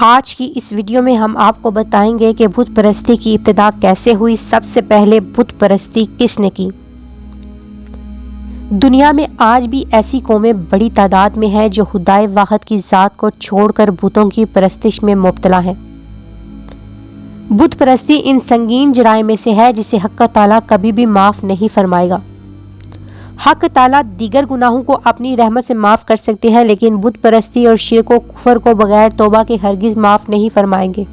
آج کی اس ویڈیو میں ہم آپ کو بتائیں گے کہ بت پرستی کی ابتدا کیسے ہوئی، سب سے پہلے بت پرستی کس نے کی۔ دنیا میں آج بھی ایسی قومیں بڑی تعداد میں ہیں جو خدائے واحد کی ذات کو چھوڑ کر بتوں کی پرستش میں مبتلا ہیں۔ بت پرستی ان سنگین جرائم میں سے ہے جسے حق تعالیٰ کبھی بھی معاف نہیں فرمائے گا۔ حق تعالیٰ دیگر گناہوں کو اپنی رحمت سے معاف کر سکتے ہیں، لیکن بت پرستی اور شرک و کفر کو بغیر توبہ کے ہرگز معاف نہیں فرمائیں گے۔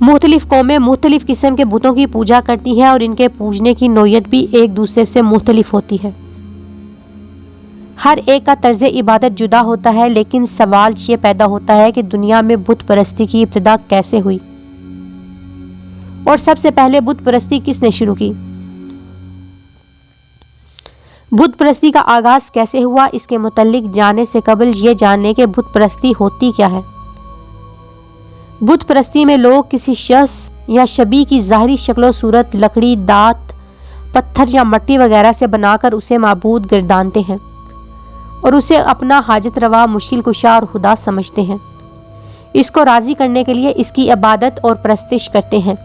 مختلف قومیں مختلف قسم کے بتوں کی پوجا کرتی ہیں اور ان کے پوجنے کی نوعیت بھی ایک دوسرے سے مختلف ہوتی ہے۔ ہر ایک کا طرز عبادت جدا ہوتا ہے، لیکن سوال یہ پیدا ہوتا ہے کہ دنیا میں بت پرستی کی ابتدا کیسے ہوئی اور سب سے پہلے بت پرستی کس نے شروع کی۔ بت پرستی کا آغاز کیسے ہوا، اس کے متعلق جاننے سے قبل یہ جاننے کہ بت پرستی ہوتی کیا ہے۔ بت پرستی میں لوگ کسی شخص یا شبیہ کی ظاہری شکل و صورت لکڑی، دھات، پتھر یا مٹی وغیرہ سے بنا کر اسے معبود گردانتے ہیں اور اسے اپنا حاجت روا، مشکل کشا اور خدا سمجھتے ہیں۔ اس کو راضی کرنے کے لیے اس کی عبادت اور پرستش کرتے ہیں۔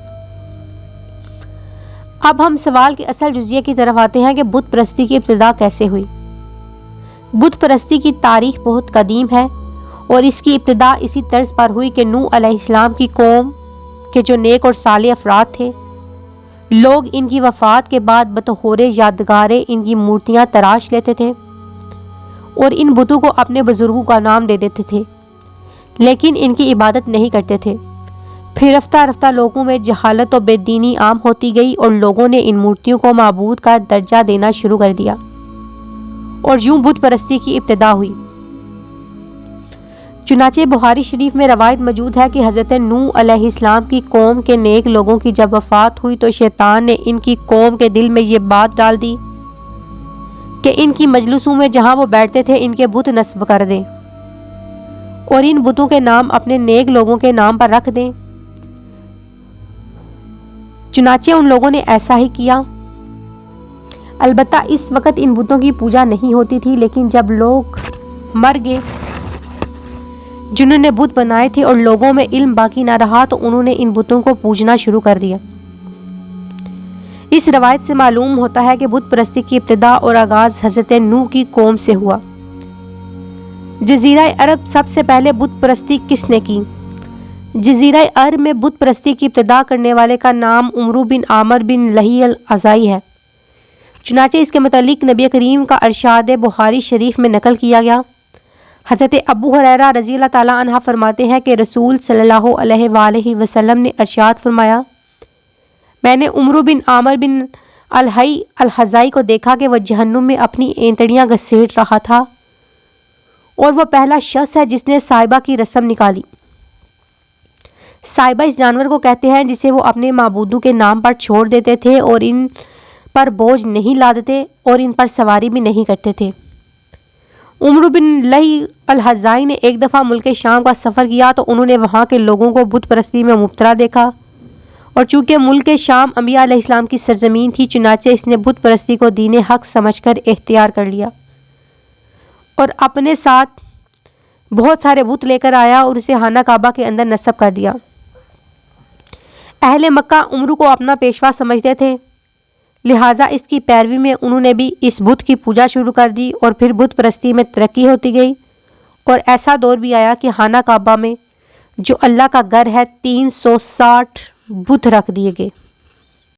اب ہم سوال کے اصل جزیے کی طرف آتے ہیں کہ بت پرستی کی ابتدا کیسے ہوئی۔ بت پرستی کی تاریخ بہت قدیم ہے اور اس کی ابتدا اسی طرز پر ہوئی کہ نوح علیہ السلام کی قوم کے جو نیک اور صالح افراد تھے، لوگ ان کی وفات کے بعد بطور یادگاریں ان کی مورتیاں تراش لیتے تھے اور ان بتوں کو اپنے بزرگوں کا نام دے دیتے تھے، لیکن ان کی عبادت نہیں کرتے تھے۔ پھر رفتہ رفتہ لوگوں میں جہالت و بے دینی عام ہوتی گئی اور لوگوں نے ان مورتیوں کو معبود کا درجہ دینا شروع کر دیا اور یوں بت پرستی کی ابتدا ہوئی۔ چنانچہ بخاری شریف میں روایت موجود ہے کہ حضرت نوح علیہ السلام کی قوم کے نیک لوگوں کی جب وفات ہوئی تو شیطان نے ان کی قوم کے دل میں یہ بات ڈال دی کہ ان کی مجلسوں میں جہاں وہ بیٹھتے تھے ان کے بت نصب کر دیں اور ان بتوں کے نام اپنے نیک لوگوں کے نام پر رکھ دیں۔ چنانچہ ان لوگوں نے ایسا ہی کیا۔ البتہ اس وقت ان بتوں کی پوجا نہیں ہوتی تھی، لیکن جب لوگ مر گئے جنہوں نے بت بنائے تھے اور لوگوں میں علم باقی نہ رہا تو انہوں نے ان بتوں کو پوجنا شروع کر دیا۔ اس روایت سے معلوم ہوتا ہے کہ بت پرستی کی ابتدا اور آغاز حضرت نوح کی قوم سے ہوا۔ جزیرہ عرب سب سے پہلے بت پرستی کس نے کی؟ جزیرہ عرب میں بت پرستی کی ابتدا کرنے والے کا نام عمرو بن عامر بن لہی الازائی ہے۔ چنانچہ اس کے متعلق نبی کریم کا ارشاد بخاری شریف میں نقل کیا گیا۔ حضرت ابو ہریرہ رضی اللہ تعالیٰ عنہ فرماتے ہیں کہ رسول صلی اللہ علیہ وآلہ وسلم نے ارشاد فرمایا، میں نے عمرو بن عامر بن لہی الازائی کو دیکھا کہ وہ جہنم میں اپنی اینتڑیاں گھسیٹ رہا تھا اور وہ پہلا شخص ہے جس نے صائبہ کی رسم نکالی۔ صائبہ اس جانور کو کہتے ہیں جسے وہ اپنے معبودوں کے نام پر چھوڑ دیتے تھے اور ان پر بوجھ نہیں لادتے اور ان پر سواری بھی نہیں کرتے تھے۔ عمرو بن لہی الازائی نے ایک دفعہ ملک شام کا سفر کیا تو انہوں نے وہاں کے لوگوں کو بت پرستی میں مبتلا دیکھا اور چونکہ ملک شام انبیاء علیہ السلام کی سرزمین تھی، چنانچہ اس نے بت پرستی کو دین حق سمجھ کر اختیار کر لیا اور اپنے ساتھ بہت سارے بت لے کر آیا اور اسے خانہ کعبہ کے اندر نصب کر دیا۔ اہل مکہ عمرو کو اپنا پیشوا سمجھتے تھے، لہٰذا اس کی پیروی میں انہوں نے بھی اس بت کی پوجا شروع کر دی اور پھر بت پرستی میں ترقی ہوتی گئی اور ایسا دور بھی آیا کہ خانہ کعبہ میں جو اللہ کا گھر ہے 360 بت رکھ دیے گئے۔